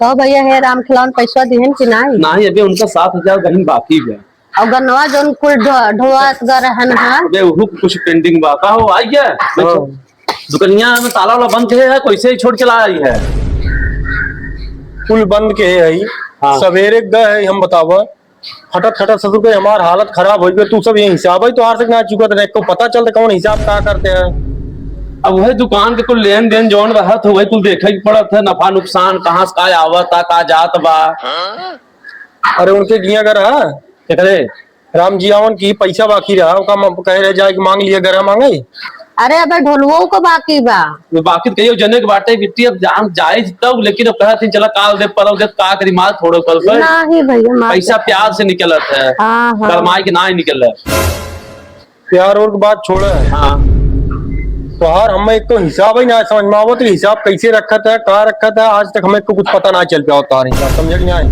तो भैया हे राम खिलावन पैसा दिहन कि नहीं? नहीं अभी उनका 7,000 कहीं बाकी है। और गनवा जोन कुल ढोआत गरहन है अबे वो कुछ पेंडिंग बाका हो आई है। दुकानिया में ताला वाला बंद है, कैसे ही छोड़ के ला आई है? कुल बंद के है हाँ। सवेरे गए हम बतावा खटत खटत ससुर के हमार हालत खराब हो गई। तू सब ये हिसाब है तो हार से ना चुका को पता चलता कौन हिसाब क्या करते हैं। अब वही दुकान के कुल लेन देन जौन रहत हो वही कुल देखे ही पड़त है, नफा नुकसान कहाँ से का आवत का जात बा। अरे उनके गिया घर है क्या करे राम जी आवन की पैसा बाकी रहा कह रहे जाए कि मांग लिया घर मांगे। अरे अब ढोलवो को बाकी बा बाकी कहियो जने के बाटे बिट्टी अब जान जाए तब, लेकिन अब कहत चला काल दे परव दे का करी मार थोड़ो कल पे नहीं भैया पैसा प्यार से निकलत है। हाँ हाँ कलमाई के ना ही निकल प्यार और की बात छोड़ हाँ। तो हर हमें एक तो हिसाब ही ना समझ में आवत हिसाब कैसे रखत है कहाँ रखत है आज तक हमें कुछ पता ना चल पाया तार हिसाब समझ नहीं आए।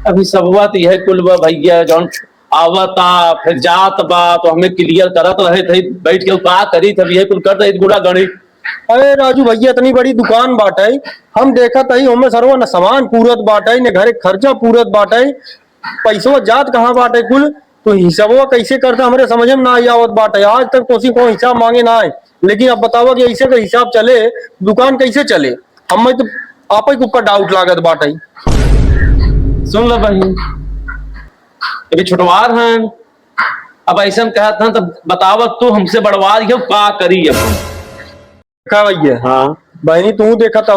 अभी सब बात यह कुल भैया जौन आवता फिर जात बा तो हमें क्लियर करत रहे थे बैठ के का करी थे यह कुल कर रहे गुड़ा गणित। अरे राजू भैया इतनी बड़ी दुकान बाटे हम देखा ही हमें सर्व न सामान पूरत बाटे न घरे खर्चा पूरत बाटे पैसों जात कहाँ बाटे कुल तो हिसाबवा कैसे करता हमारे समझ में ना आवत बाटे। आज तक तो को हिसाब मांगे ना आए, लेकिन अब बताओ कि ऐसे का हिसाब चले दुकान कैसे चले हमें तो आप ही ऊपर डाउट लागत बाटे। सुन लो बहन अभी छुटवार हैं अब ऐसा कहते हैं तो बतावत तू हमसे बढ़वा दियो का करी अपन क्या भैया हाँ बहनी तू देखा था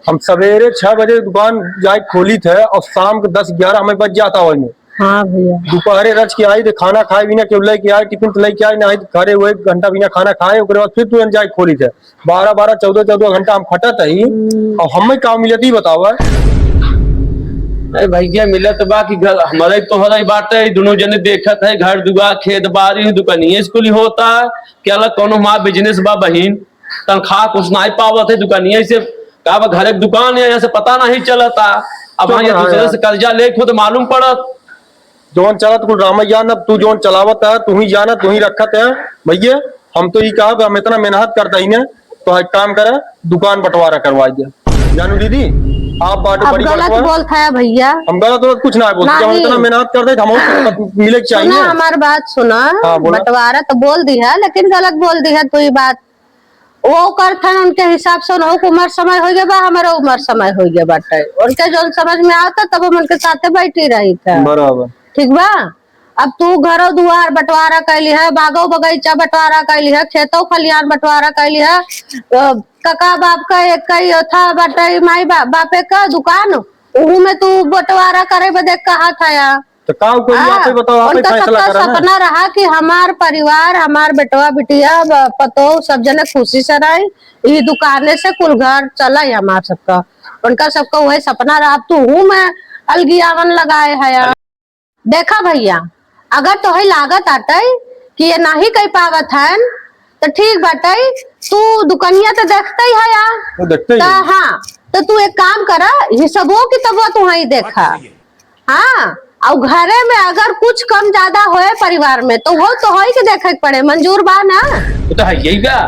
हम सवेरे 6 बजे दुकान जाए खोली थे और शाम को 10-11 हमें बज जाता वही हाँ भैया दोपहरे रच के आई थे खाना खाए बिना केवल लेके आए टिफिन लेके आए ना घरे हुए घंटा बिना खाना खाए उसके बाद फिर तुरंत जाए खोली थे 12-12 14-14 घंटा हम खटत ही और हमें काम मिलती बतावा। अरे भैया मिलत बा कि घर हमारे तो हो रही बात है दोनों जने देखत है घर दुआ खेत बाड़ी दुकानिए स्कूल होता क्या अलग कोनो माँ बिजनेस बा बहिन तनख्वाह कुछ नहीं पावत है दुकानिए से का घर दुकान है यहाँ से पता नहीं चलता। अब यहाँ दूसरे से कर्जा ले खुद मालूम पड़त जोन चलत कुल रामैया अब तू जोन चलावत है तू ही जाना तू ही रखत है भैया हम तो ये कहा हम इतना मेहनत करता ही ना तो एक काम करे दुकान बंटवारा करवा दे जानू दीदी आप बाटो बड़ी गलत बोलता है भैया हम गलत तो कुछ ना बोलते हम इतना मेहनत करते हम मिले चाहिए। हमारी बात सुना बंटवारा तो बोल दी है लेकिन गलत बोल दी है तो ये बात वो करथन उनके हिसाब से उम्र समय हो गया बा हमारा उम्र समय हो गया बाटे उनके जो समझ में आता तब हम उनके साथे बैठी रही था बराबर ठीक बा। अब तू घरो दुआर बंटवारा कैली है बागो बगीचा बंटवारा कैली है खेतों खलियान बंटवारा कैली है कका बाप का एक कई था बटे माई बापे का दुकान उहू में तू बंटवारा करे बदे कहा था यार तो का कोई आप ही बताओ आप ही फैसला करा ना। सपना रहा कि हमार परिवार हमार बेटवा बिटिया पतो सब जने खुशी से रहे ये दुकाने से कुल घर चला हमार सबका उनका सबका वही सपना रहा। तू हूँ मैं अलगियावन लगाए है यार देखा भैया अगर तो है लागत आते कि ये नहीं कह पावत है तो ठीक बाटे तू दुकानिया तो देखते ही है यार देखते ही हाँ तो तू एक काम करा हिसाबों की तब तू वही देखा हाँ और घरे में अगर कुछ कम ज्यादा होए परिवार में तो वो तो है कि देखे पड़े मंजूर बा ना तो है यही बा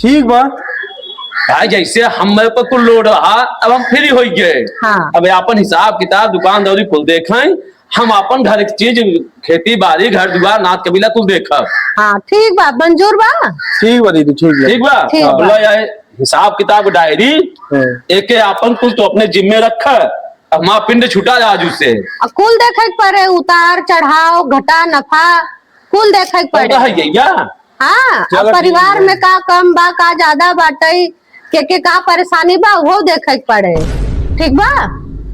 ठीक बा भाई जैसे हमें पर कुल लोड रहा अब हम फ्री हो गए। हाँ। अब अपन हिसाब किताब दुकानदारी कुल देखें हम अपन घर की चीज खेती बाड़ी घर दुआर नाथ कबीला कुल देखब। हाँ ठीक बा मंजूर बा ठीक बा दीदी ठीक बा हिसाब किताब डायरी एक अपन कुल तो अपने जिम्मे रख माँ पिंड छुटा आज उससे कुल देखे पड़े उतार चढ़ाव घटा नफा कुल देखे पड़े हाँ परिवार में का कम बा का ज्यादा बाटे के का परेशानी बा वो देखे पड़े ठीक बा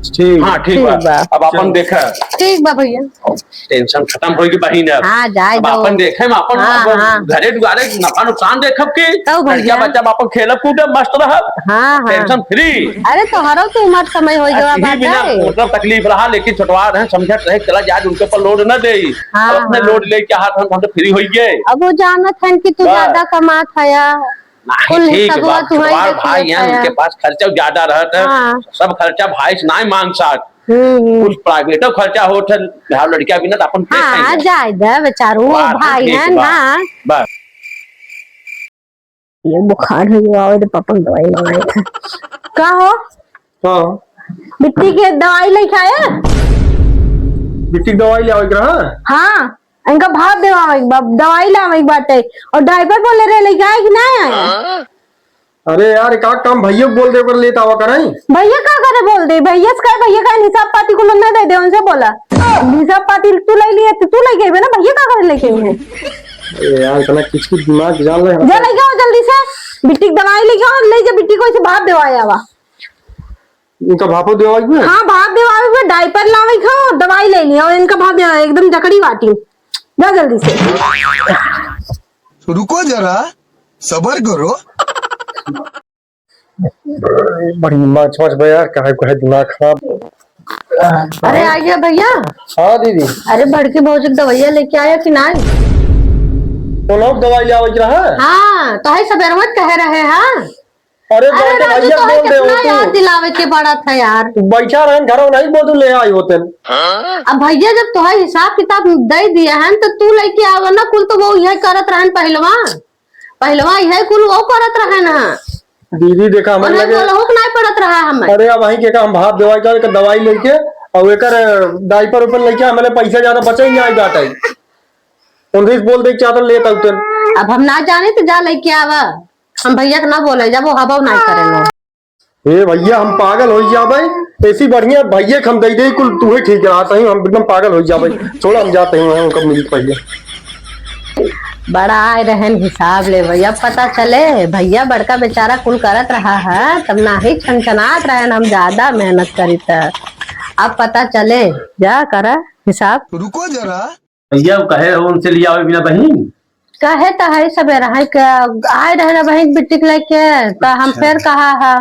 ठीक हाँ ठीक बा अब अपन देखा ठीक बा भैया टेंशन खत्म होगी बहिन अब हाँ जाए अब अपन देखे अपन घरे दुआरे नफा नुकसान देखब के लड़का बच्चा अपन खेलब कूदब मस्त रहब टेंशन फ्री। अरे तो हरो तो उम्र समय हो गया मतलब तकलीफ रहा लेकिन छोटवा रहे समझत रहे चला आज उनके ऊपर लोड न दे अपने लोड लेके हाथ हम तो फ्री हो गए। अब वो जानत है कि तू ज्यादा कमात है ठीक भाई हैं उनके पास खर्चा ज्यादा रहता है सब खर्चा भाई से नहीं मांग सकत कुछ प्राइवेट खर्चा होता है लड़कियां भी ना अपन जाए बेचारू भाई है ना बस ये बुखार है पापा दवाई मंगाई था। का हो हाँ मिट्टी के दवाई लेके आया? बिट्टी दवाई ले आवे रहा। हाँ इनका भाव दवाई लावे बाटे। और ड्राइवर बोले रहे लेके आए कि नहीं आया? अरे यार एक काम भैया को बोल दे कर लेता हुआ कराई। भैया का करे बोल दे? भैया से कहे भैया का हिसाब पाती को ना दे दे, उनसे बोला हिसाब पाती तू ले लिए तू लेके आई ना, भैया का करे लेके आई? अरे यार इतना किसकी दिमाग जान रहे जा लेके आओ जल्दी से बिट्टी की दवाई लेके आओ, ले जा बिट्टी को इसे भाप देवाया वा। इनका भापो दवाई में। हाँ भाप देवावे में डायपर लावे खाओ, दवाई ले लिया और इनका भाप देवा एकदम जकड़ी बाटी। जा जल्दी से। रुको जरा सबर करो। बड़ी माच यार कहे को है दिमाग खराब। अरे आ गया भैया। हाँ दीदी। अरे बड़की भौजी की दवाइयाँ लेके आया कि नहीं? तो लोग दवाई ले आवे रहा। हाँ तो है सब मत कह रहे हैं। अरे अरे बैठे राजू भैया तो है बोल दे कितना याद तू दिलावे के बड़ा था यार। बैठा रहे घर नहीं बोल तू ले आई होते। अब भैया जब तो हिसाब किताब दे दिया है तो तू लेके आवा ना, कुल तो वो यह करत रहन पहलवा यह कुल वो करत रहे ना। दीदी देखा हमें उन्हें लगे। बोलहु कि नहीं पड़त रहा हमें। अरे अब वहीं के का हम भाप दवाई का दवाई लेके और एक डायपर ऊपर लेके हमें पैसा ज्यादा बचे ही नहीं जाता है। उनसे बोल दे चादर लेता उतर। अब हम ना जाने तो जा लेके आवा, हम भैया के ना बोले जब वो हवा नहीं करेंगे। ए भैया हम पागल हो जा भाई, ऐसी बढ़िया भैया हम दे दे कुल तू ही ठीक रहा सही, हम एकदम पागल हो जा भाई। छोड़ा हम जाते हैं उनका मिल भैया। बड़ा आए रहन हिसाब ले भैया, पता चले भैया बड़का बेचारा कुल करत रहा है तब ना ही छनछनात रहन हम ज्यादा मेहनत करी था। अब पता चले जा कर हिसाब। रुको जरा भैया कहे उनसे लिया आवे बिना बहन। कहे तो है सब आए रहे ना बहन बिट्टी के लेके, तो हम फिर कहा है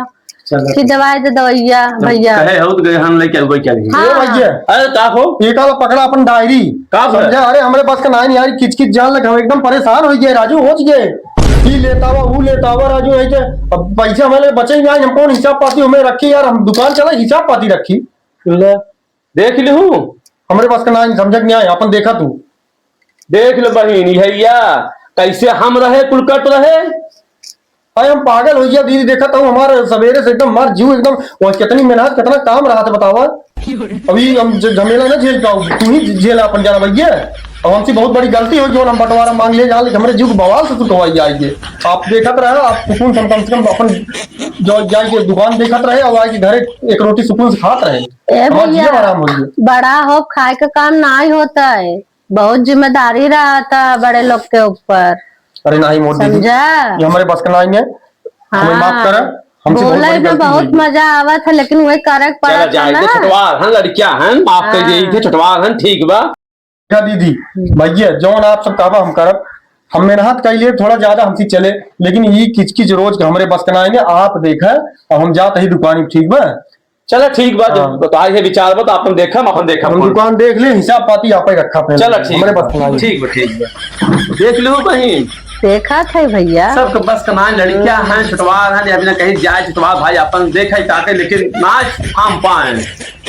कि दवाई दे दवाइया भैया। कहे हो तो हम लेके आवे क्या नहीं। हाँ। ए भैया अरे का हो ये काला पकड़ा अपन डायरी का है? समझा। अरे हमारे पास का नहीं यार किच किच जान लगा, हम एकदम परेशान हो गए राजू, हो गए ही लेता हुआ वो लेता हुआ राजू है के। अब पैसे हमारे बचे ही नहीं, हम कौन हिसाब पाती हमें रखी यार, हम दुकान चला हिसाब पाती रखी। देख ली हूँ हमारे पास का नहीं समझ नहीं आया, अपन देखा तू देख लो बहन भैया कैसे हम रहे कुल कट रहे। अरे हम पागल हो गया दीदी, देखा था हमारे सवेरे से एकदम मार जीव एकदम वो कितनी मेहनत कितना काम रहा था बतावा। अभी हम झमेला ना झेल पाओ, तू ही झेला अपन जाना भैया। अब हमसे बहुत बड़ी गलती हो जो हम बंटवारा मांग ले जान, हमारे जीव को बवाल से तू दवाई आएगी। आप देखत रहे आप सुकून से कम से कम अपन जो जाके दुकान देखत रहे और आके घर एक रोटी सुकून से खात रहे। ए हमारा भैया जीवन आराम हो गया। बड़ा हो खाए का काम ना ही होता है, बहुत जिम्मेदारी रहा था बड़े लोग के ऊपर, अरे नहीं मोदी दीदी समझा। ये हमारे बस का नहीं है, हमें माफ कर। हमसे बहुत बोले बड़ी में गलती बहुत हुई। मजा आवा था लेकिन वही करक पड़ा चला था जाएंगे ना। छुटवार हन लड़कियां हन माफ कर दिए थे छुटवार हन ठीक बा। क्या दीदी भैया जौन आप सब काबा हम करब, हम मेहनत कर लिए थोड़ा ज्यादा हमसे चले, लेकिन ये किच किच रोज के हमारे बस का नहीं है। आप देखा और हम जाते ही दुकान ठीक बा। चलो ठीक बा हाँ। बताए है विचार बा तो अपन देखम हम दुकान देख ले हिसाब पाती आप ही रखा अपने। चलो ठीक हमारे बस का बा, नहीं है। ठीक बा ठीक बा देख लो बहन देखा था भैया सब बस का नाम लड़कियां हैं छुटवार हैं अभी ना कहीं जाए छुटवार भाई अपन देखा ही ताके लेकिन ना हम पाए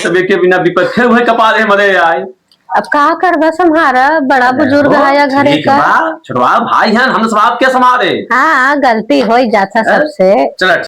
सब के बिना विपद फिर वही कपाले मरे आए। अब कहा कर बस हमारा बड़ा बुजुर्ग आया घरे ठीक का। बा छुटवार भाई हैं हम सब आपके समारे। हाँ गलती हो ही जाता सबसे। चलो